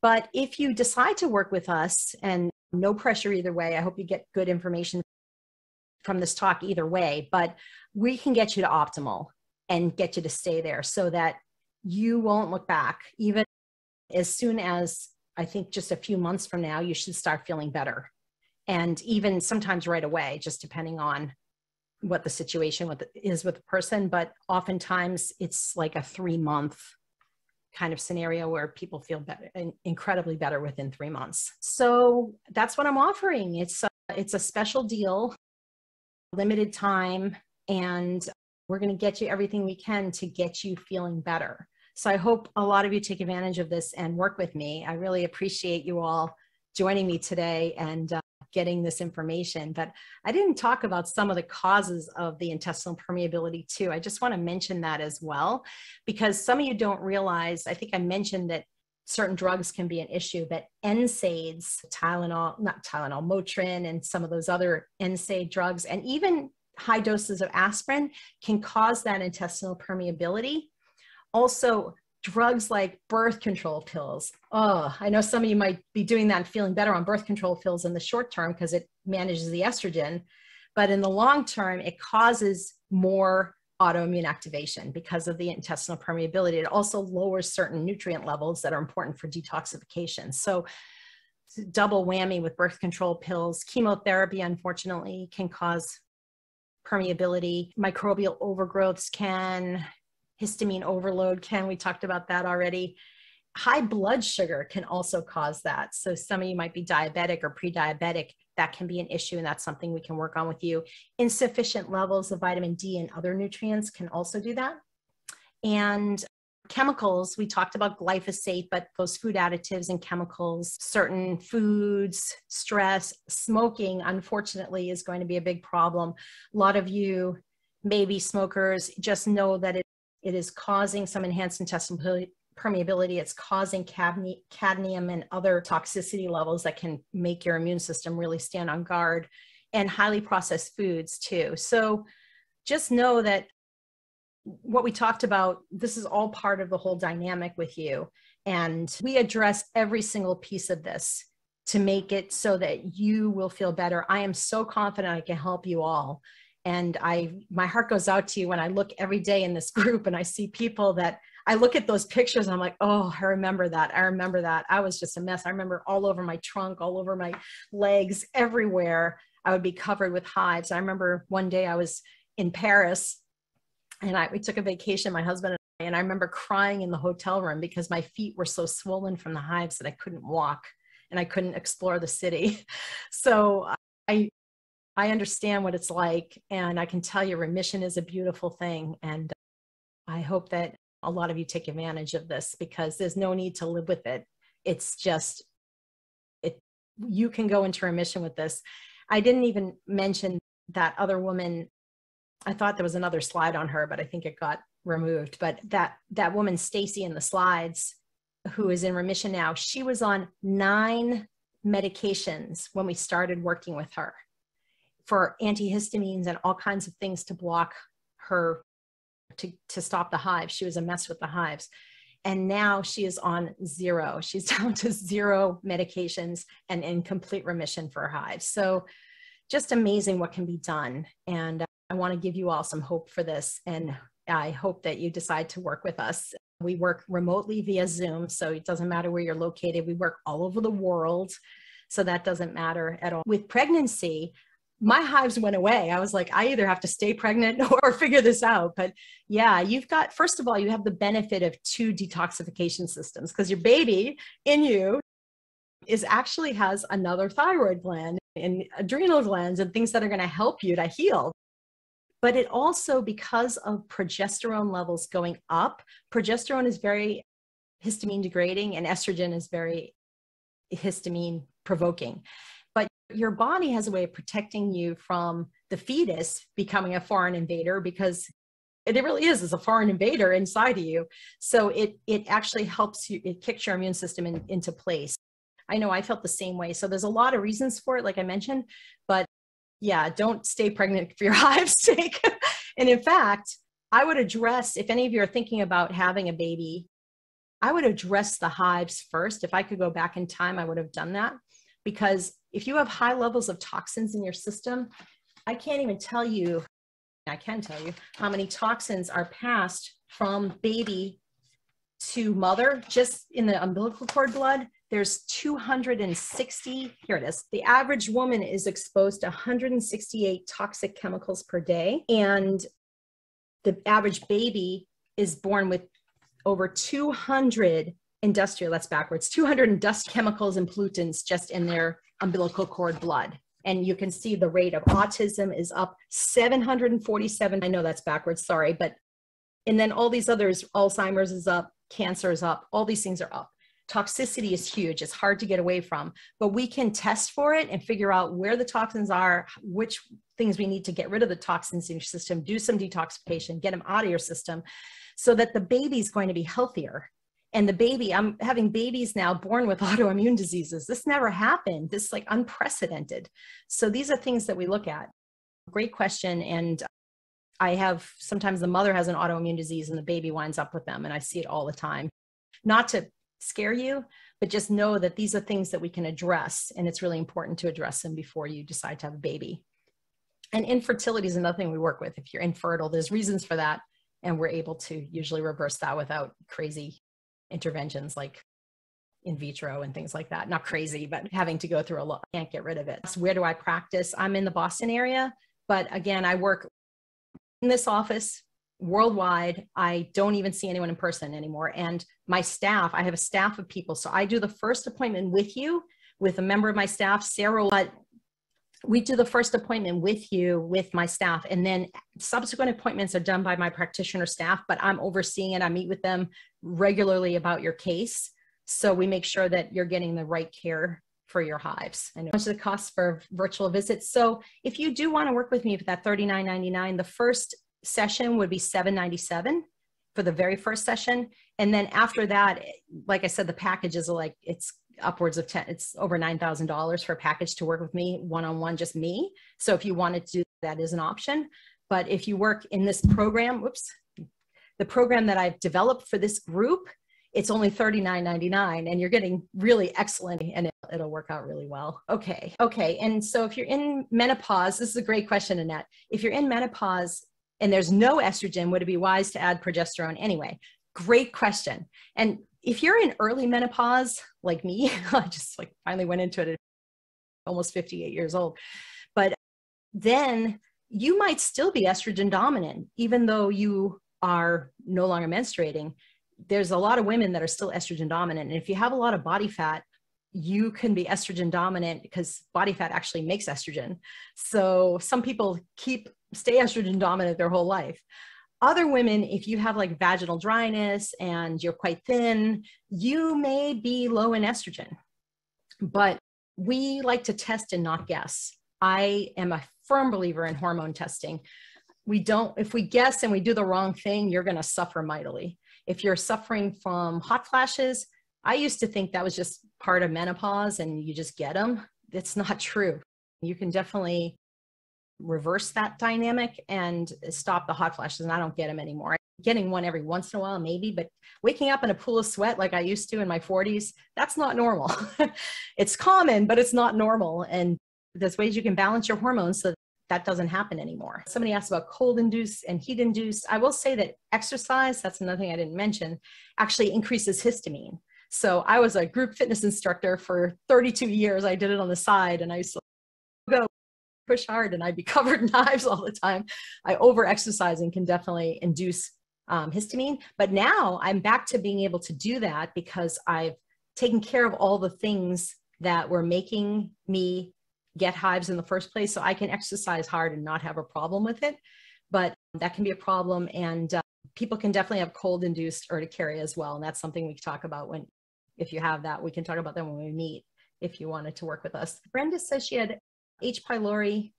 A: But if you decide to work with us, and no pressure either way, I hope you get good information from this talk either way, but we can get you to optimal and get you to stay there so that you won't look back. Even as soon as, I think, just a few months from now, you should start feeling better. And even sometimes right away, just depending on what the situation is with the person. But oftentimes it's like a 3-month kind of scenario where people feel better, incredibly better within 3 months. So that's what I'm offering. It's a special deal, limited time, and we're going to get you everything we can to get you feeling better. So I hope a lot of you take advantage of this and work with me. I really appreciate you all joining me today and getting this information. But I didn't talk about some of the causes of the intestinal permeability too. I just want to mention that as well, because some of you don't realize, I think I mentioned that certain drugs can be an issue, but NSAIDs, Motrin, and some of those other NSAID drugs, and even high doses of aspirin can cause that intestinal permeability. Also, drugs like birth control pills. Oh, I know some of you might be doing that and feeling better on birth control pills in the short term because it manages the estrogen, but in the long term, it causes more autoimmune activation because of the intestinal permeability. It also lowers certain nutrient levels that are important for detoxification. So double whammy with birth control pills. Chemotherapy, unfortunately, can cause permeability. Microbial overgrowths can, histamine overload can, we talked about that already. High blood sugar can also cause that. So some of you might be diabetic or pre-diabetic. That can be an issue, and that's something we can work on with you. Insufficient levels of vitamin D and other nutrients can also do that. And chemicals, we talked about glyphosate, but those food additives and chemicals, certain foods, stress, smoking, unfortunately, is going to be a big problem. A lot of you may be smokers. Just know that it is causing some enhanced intestinal permeability. It's causing cadmium and other toxicity levels that can make your immune system really stand on guard, and highly processed foods too. So just know that what we talked about, this is all part of the whole dynamic with you. And we address every single piece of this to make it so that you will feel better. I am so confident I can help you all. And my heart goes out to you when I look every day in this group and I see people that I look at those pictures and I'm like, oh, I remember that. I remember that. I was just a mess. I remember all over my trunk, all over my legs, everywhere. I would be covered with hives. I remember one day I was in Paris and we took a vacation, my husband and I remember crying in the hotel room because my feet were so swollen from the hives that I couldn't walk and I couldn't explore the city. So I understand what it's like, and I can tell you remission is a beautiful thing. And I hope that a lot of you take advantage of this because there's no need to live with it. It's just, you can go into remission with this. I didn't even mention that other woman. I thought there was another slide on her, but I think it got removed. But that woman, Stacy, in the slides, who is in remission now, she was on 9 medications when we started working with her for antihistamines and all kinds of things to block her, to stop the hives. She was a mess with the hives. And now she is on 0. She's down to 0 medications and in complete remission for hives. So just amazing what can be done. And I want to give you all some hope for this. And I hope that you decide to work with us. We work remotely via Zoom, so it doesn't matter where you're located. We work all over the world, so that doesn't matter at all. With pregnancy, my hives went away. I was like, I either have to stay pregnant or figure this out. But yeah, you've got, first of all, you have the benefit of 2 detoxification systems because your baby in you actually has another thyroid gland and adrenal glands and things that are going to help you to heal. But it also, because of progesterone levels going up, progesterone is very histamine degrading, and estrogen is very histamine provoking. But your body has a way of protecting you from the fetus becoming a foreign invader, because it really is a foreign invader inside of you. So it actually helps you, it kicks your immune system into place. I know I felt the same way. So there's a lot of reasons for it, like I mentioned, but yeah, don't stay pregnant for your hives' sake. And in fact, I would address, if any of you are thinking about having a baby, I would address the hives first. If I could go back in time, I would have done that, because if you have high levels of toxins in your system, I can't even tell you, I can tell you how many toxins are passed from baby to mother. Just in the umbilical cord blood, there's 260, here it is. The average woman is exposed to 168 toxic chemicals per day. And the average baby is born with over 200 industrial, that's backwards, 200 industrial chemicals and pollutants just in their umbilical cord blood. And you can see the rate of autism is up 747. I know that's backwards, sorry. But, and then all these others, Alzheimer's is up, cancer is up, all these things are up. Toxicity is huge. It's hard to get away from, but we can test for it and figure out where the toxins are, which things we need to get rid of the toxins in your system, do some detoxification, get them out of your system so that the baby's going to be healthier. And the baby, I'm having babies now born with autoimmune diseases. This never happened. This is like unprecedented. So these are things that we look at. Great question. And I have, sometimes the mother has an autoimmune disease and the baby winds up with them. And I see it all the time. Not to scare you, but just know that these are things that we can address. And it's really important to address them before you decide to have a baby. And infertility is another thing we work with. If you're infertile, there's reasons for that. And we're able to usually reverse that without crazy interventions like in vitro and things like that. Not crazy, but having to go through a lot. Can't get rid of it. So where do I practice? I'm in the Boston area, but again, I work in this office worldwide. I don't even see anyone in person anymore. And my staff, I have a staff of people. So I do the first appointment with you, with a member of my staff, Sarah. We do the first appointment with you, with my staff, and then subsequent appointments are done by my practitioner staff, but I'm overseeing it. I meet with them regularly about your case. So we make sure that you're getting the right care for your hives. And how much the cost for virtual visits. So if you do want to work with me for that $39.99, the first session would be $797 for the very first session. And then after that, like I said, the packages are like, it's upwards of it's over $9,000 for a package to work with me one-on-one, just me. So if you wanted to do that is an option. But if you work in this program, the program that I've developed for this group, it's only $39.99 and you're getting really excellent, and it'll work out really well. Okay. And so if you're in menopause, this is a great question, Annette. If you're in menopause and there's no estrogen, would it be wise to add progesterone anyway? Great question. And if you're in early menopause, like me, I just like finally went into it at almost 58 years old, but then you might still be estrogen dominant, even though you are no longer menstruating. There's a lot of women that are still estrogen dominant. And if you have a lot of body fat, you can be estrogen dominant because body fat actually makes estrogen. So some people stay estrogen dominant their whole life. Other women, if you have like vaginal dryness and you're quite thin, you may be low in estrogen. But we like to test and not guess. I am a firm believer in hormone testing. If we guess and we do the wrong thing, you're going to suffer mightily. If you're suffering from hot flashes, I used to think that was just part of menopause and you just get them. It's not true. You can definitely reverse that dynamic and stop the hot flashes. And I don't get them anymore. I'm getting one every once in a while, maybe, but waking up in a pool of sweat like I used to in my 40s, that's not normal. It's common, but it's not normal. And there's ways you can balance your hormones so that doesn't happen anymore. Somebody asked about cold induced and heat induced. I will say that exercise, that's another thing I didn't mention, actually increases histamine. So I was a group fitness instructor for 32 years. I did it on the side and I used to go push hard and I'd be covered in hives all the time. Over-exercising can definitely induce histamine, but now I'm back to being able to do that because I've taken care of all the things that were making me get hives in the first place. So I can exercise hard and not have a problem with it, but that can be a problem. And people can definitely have cold-induced urticaria as well. And that's something we can talk about if you have that, we can talk about them when we meet, if you wanted to work with us. Brenda says she had H. pylori.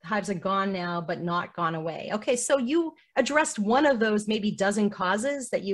A: Hives are gone now, but not gone away. Okay, so you addressed one of those maybe dozen causes that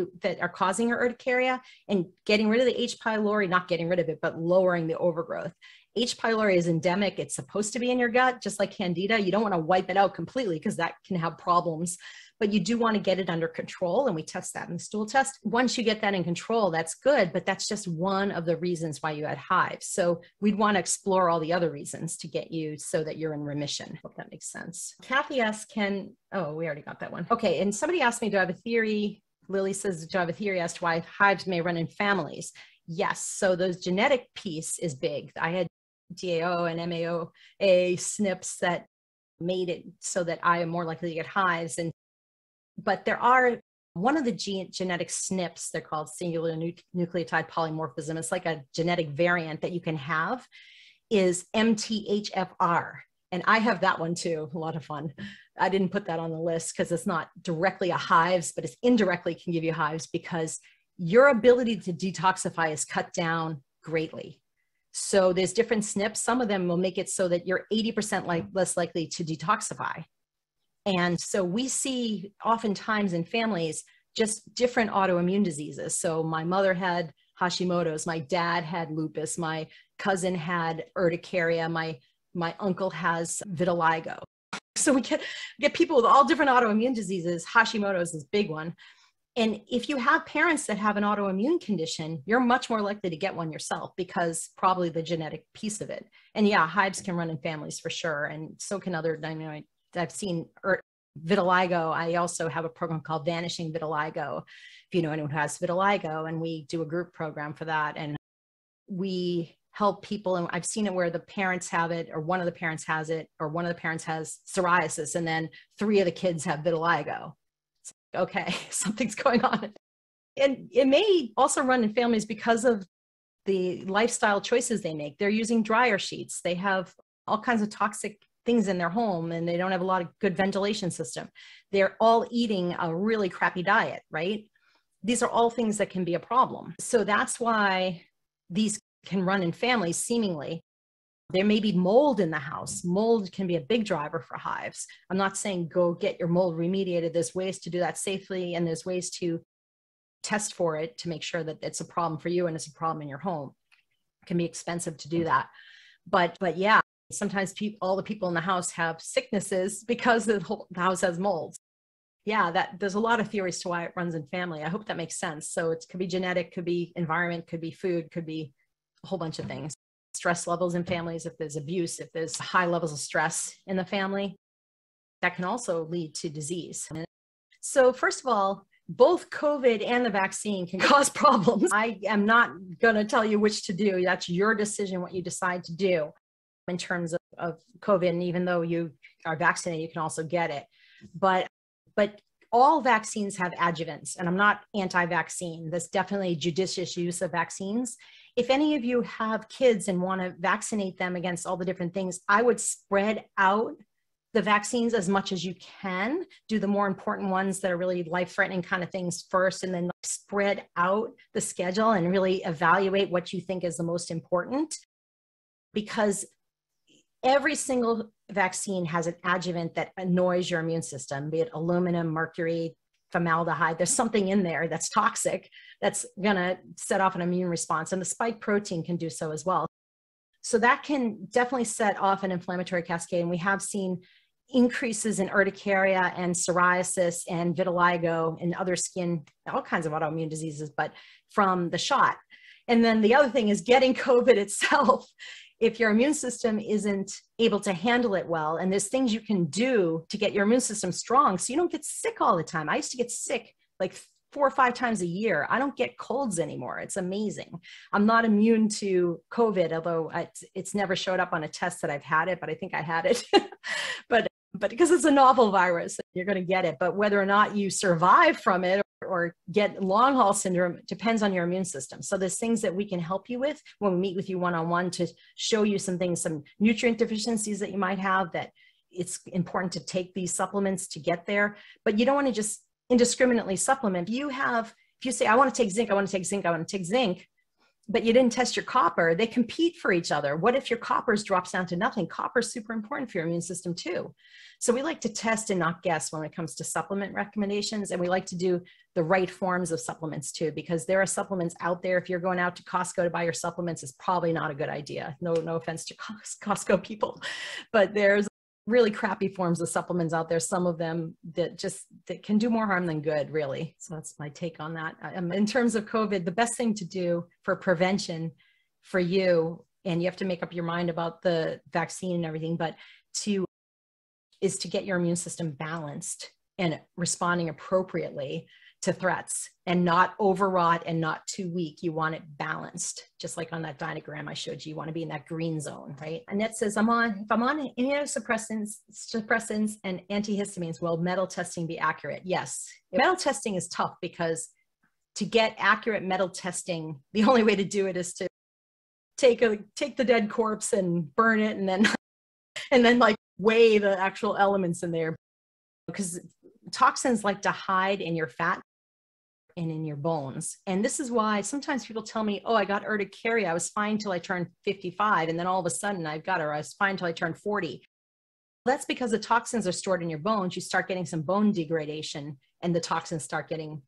A: are causing her urticaria, and getting rid of the H. pylori, not getting rid of it, but lowering the overgrowth. H. pylori is endemic. It's supposed to be in your gut, just like Candida. You don't want to wipe it out completely because that can have problems, but you do want to get it under control. And we test that in the stool test. Once you get that in control, that's good, but that's just one of the reasons why you had hives. So we'd want to explore all the other reasons to get you so that you're in remission. Hope that makes sense. Kathy asked, oh, we already got that one. Okay. And somebody asked me, do I have a theory? Lily says, do I have a theory as to why hives may run in families? Yes. So the genetic piece is big. I had DAO and MAOA SNPs that made it so that I am more likely to get hives. But there are one of the genetic SNPs, they're called singular nucleotide polymorphism. It's like a genetic variant that you can have, is MTHFR. And I have that one too, a lot of fun. I didn't put that on the list because it's not directly a hives, but it's indirectly can give you hives because your ability to detoxify is cut down greatly. So there's different SNPs. Some of them will make it so that you're 80% less likely to detoxify. And so we see oftentimes in families just different autoimmune diseases. So my mother had Hashimoto's, my dad had lupus, my cousin had urticaria, my uncle has vitiligo. So we get people with all different autoimmune diseases. Hashimoto's is a big one. And if you have parents that have an autoimmune condition, you're much more likely to get one yourself because probably the genetic piece of it. And yeah, hives can run in families for sure. And so can other, I've seen vitiligo. I also have a program called Vanishing Vitiligo, if you know anyone who has vitiligo, and we do a group program for that. And we help people. And I've seen it where the parents have it, or one of the parents has it, or one of the parents has psoriasis, and then 3 of the kids have vitiligo. Okay, something's going on. And it may also run in families because of the lifestyle choices they make. They're using dryer sheets. They have all kinds of toxic things in their home, and they don't have a lot of good ventilation system. They're all eating a really crappy diet, right? These are all things that can be a problem. So that's why these can run in families seemingly. There may be mold in the house. Mold can be a big driver for hives. I'm not saying go get your mold remediated. There's ways to do that safely, and there's ways to test for it to make sure that it's a problem for you and it's a problem in your home. It can be expensive to do that. But yeah, sometimes all the people in the house have sicknesses because the house has mold. Yeah, there's a lot of theories to why it runs in family. I hope that makes sense. So it could be genetic, could be environment, could be food, could be a whole bunch of things. Stress levels in families, if there's abuse, if there's high levels of stress in the family, that can also lead to disease. So first of all, both COVID and the vaccine can cause problems. I am not going to tell you which to do. That's your decision, what you decide to do in terms of COVID. And even though you are vaccinated, you can also get it. But all vaccines have adjuvants, and I'm not anti-vaccine. There's definitely judicious use of vaccines. If any of you have kids and want to vaccinate them against all the different things, I would spread out the vaccines as much as you can. Do the more important ones that are really life-threatening kind of things first, and then spread out the schedule and really evaluate what you think is the most important. Because every single vaccine has an adjuvant that annoys your immune system, be it aluminum, mercury, formaldehyde. There's something in there that's toxic that's going to set off an immune response. And the spike protein can do so as well. So that can definitely set off an inflammatory cascade. And we have seen increases in urticaria and psoriasis and vitiligo and other skin, all kinds of autoimmune diseases, but from the shot. And then the other thing is getting COVID itself. If your immune system isn't able to handle it well, and there's things you can do to get your immune system strong so you don't get sick all the time. I used to get sick like 4 or 5 times a year. I don't get colds anymore. It's amazing. I'm not immune to COVID, although it's never showed up on a test that I've had it, but I think I had it. but because it's a novel virus, you're going to get it. But whether or not you survive from it or get long haul syndrome depends on your immune system. So there's things that we can help you with when we meet with you one-on-one to show you some things, some nutrient deficiencies that you might have, that it's important to take these supplements to get there. But you don't want to just indiscriminately supplement. If you say, I want to take zinc, I want to take zinc, I want to take zinc, but you didn't test your copper, they compete for each other. What if your coppers drops down to nothing? Copper is super important for your immune system too. So we like to test and not guess when it comes to supplement recommendations. And we like to do the right forms of supplements too, because there are supplements out there. If you're going out to Costco to buy your supplements, it's probably not a good idea. No offense to Costco people, but there's really crappy forms of supplements out there. Some of them that can do more harm than good, really. So that's my take on that. In terms of COVID, the best thing to do for prevention for you, and you have to make up your mind about the vaccine and everything, but is to get your immune system balanced and responding appropriately to threats, and not overwrought and not too weak. You want it balanced, just like on that diagram I showed you. You want to be in that green zone, right? Annette says, if I'm on immunosuppressants and antihistamines, will metal testing be accurate? Yes. Metal testing is tough because to get accurate metal testing, the only way to do it is to take the dead corpse and burn it, and then like weigh the actual elements in there, because toxins like to hide in your fat and in your bones. And this is why sometimes people tell me, oh, I got urticaria, I was fine till I turned 55, and then all of a sudden I was fine till I turned 40. That's because the toxins are stored in your bones. You start getting some bone degradation and the toxins starting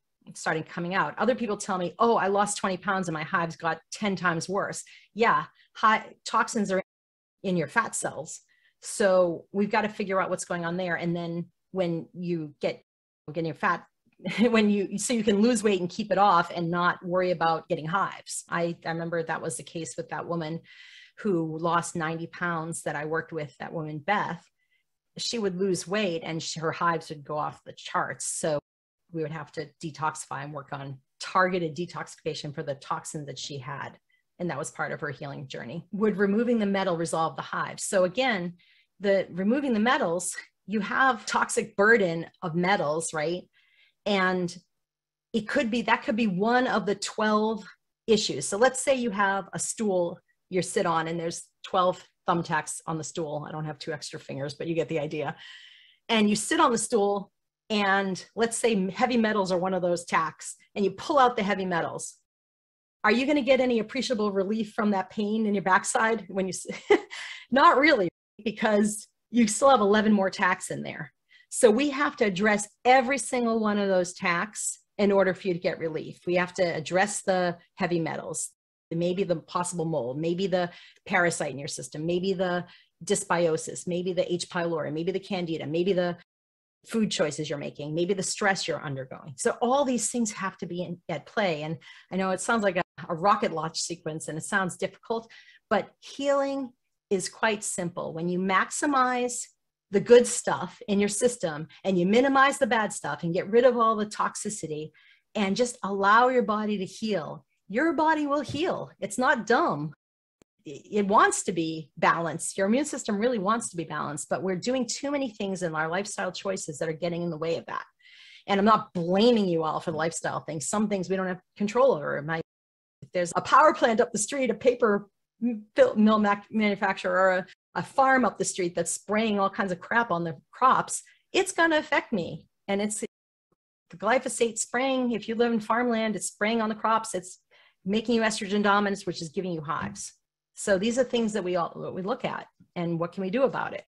A: coming out. Other people tell me, oh, I lost 20 pounds and my hives got 10 times worse. Yeah, toxins are in your fat cells. So we've got to figure out what's going on there. And then when you get your fat, so you can lose weight and keep it off and not worry about getting hives. I remember that was the case with that woman who lost 90 pounds that I worked with, that woman, Beth. She would lose weight and her hives would go off the charts. So we would have to detoxify and work on targeted detoxification for the toxin that she had. And that was part of her healing journey. Would removing the metal resolve the hives? So again, removing the metals, you have toxic burden of metals, right? And that could be one of the 12 issues. So let's say you have a stool you sit on and there's 12 thumbtacks on the stool. I don't have 2 extra fingers, but you get the idea. And you sit on the stool, and let's say heavy metals are one of those tacks, and you pull out the heavy metals. Are you going to get any appreciable relief from that pain in your backside when you not really, because you still have 11 more tacks in there. So we have to address every single one of those tacks in order for you to get relief. We have to address the heavy metals, maybe the possible mold, maybe the parasite in your system, maybe the dysbiosis, maybe the H. pylori, maybe the candida, maybe the food choices you're making, maybe the stress you're undergoing. So all these things have to be at play. And I know it sounds like a rocket launch sequence and it sounds difficult, but healing is quite simple. When you maximize the good stuff in your system and you minimize the bad stuff and get rid of all the toxicity and just allow your body to heal, your body will heal. It's not dumb. It wants to be balanced. Your immune system really wants to be balanced, but we're doing too many things in our lifestyle choices that are getting in the way of that. And I'm not blaming you all for the lifestyle things. Some things we don't have control over. If there's a power plant up the street, a paper mill manufacturer, or a farm up the street that's spraying all kinds of crap on the crops, it's going to affect me. And it's the glyphosate spraying. If you live in farmland, it's spraying on the crops. It's making you estrogen dominant, which is giving you hives. So these are things that we look at, and what can we do about it?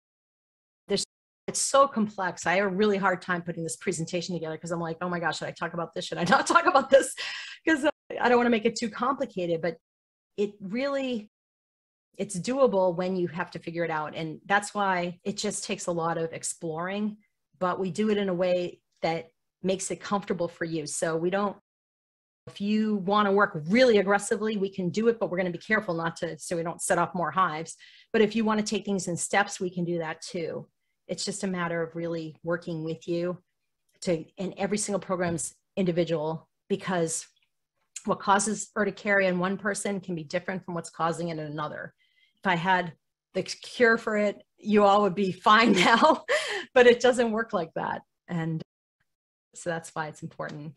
A: It's so complex. I have a really hard time putting this presentation together because I'm like, oh my gosh, should I talk about this? Should I not talk about this? Because I don't want to make it too complicated, but it's doable when you have to figure it out. And that's why it just takes a lot of exploring, but we do it in a way that makes it comfortable for you. So if you want to work really aggressively, we can do it, but we're going to be careful so we don't set off more hives. But if you want to take things in steps, we can do that too. It's just a matter of really working with you and every single program's individual, because what causes urticaria in one person can be different from what's causing it in another. If I had the cure for it, you all would be fine now, but it doesn't work like that. And so that's why it's important.